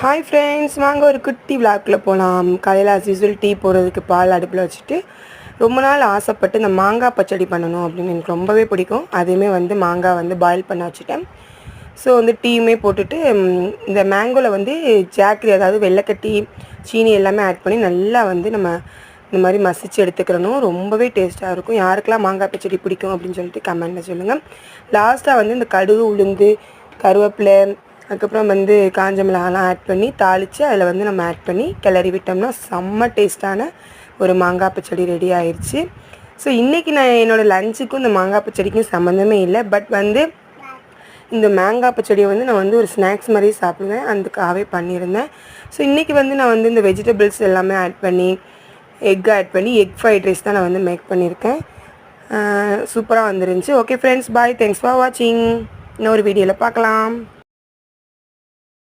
Hi friends, வாங்க ஒரு குட்டி விளாக்கில் போகலாம். காலையில் ஆஸ் யூஸ்வல் டீ போடுறதுக்கு பால் அடுப்பில் வச்சுட்டு ரொம்ப நாள் ஆசைப்பட்டு இந்த மாங்காய் பச்சடி பண்ணணும் அப்படின்னு எனக்கு ரொம்பவே பிடிக்கும். அதையுமே மாங்காய் பாயில் பண்ண வச்சுட்டேன். ஸோ டீயுமே போட்டுட்டு இந்த மேங்கோவில் ஜாக்கரி, அதாவது வெள்ளைக்கட்டி, சீனி எல்லாமே ஆட் பண்ணி நல்லா நம்ம இந்த மாதிரி மசிச்சு எடுத்துக்கிறணும். ரொம்பவே டேஸ்ட்டாக இருக்கும். யாருக்கெல்லாம் மாங்காய் பச்சடி பிடிக்கும் அப்படின்னு சொல்லிட்டு கமெண்ட்டில் சொல்லுங்கள். லாஸ்ட்டாக இந்த கடுகு, உளுந்து, கருவேப்பிலை, அதுக்கப்புறம் காஞ்ச மிளகாலாம் ஆட் பண்ணி தாளித்து அதில் நம்ம ஆட் பண்ணி கிளறி விட்டோம்னா செம்ம டேஸ்ட்டான ஒரு மாங்காய் பச்சடி ரெடி ஆயிடுச்சு. ஸோ இன்றைக்கி நான் என்னோடய லஞ்சுக்கும் இந்த மாங்காய் பச்சடிக்கும் சம்மந்தமே இல்லை. பட் இந்த மாங்காய் பச்சடியை நான் ஒரு ஸ்நாக்ஸ் மாதிரி சாப்பிடுவேன், அதுக்காகவே பண்ணியிருந்தேன். ஸோ இன்றைக்கி நான் இந்த வெஜிடபிள்ஸ் எல்லாமே ஆட் பண்ணி எக் ஆட் பண்ணி எக் ஃப்ரைட் ரைஸ் தான் நான் மேக் பண்ணியிருக்கேன். சூப்பராக வந்துருந்துச்சு. Okay friends, bye. Thanks for வாட்சிங். இன்னொரு வீடியோவில் பார்க்கலாம்.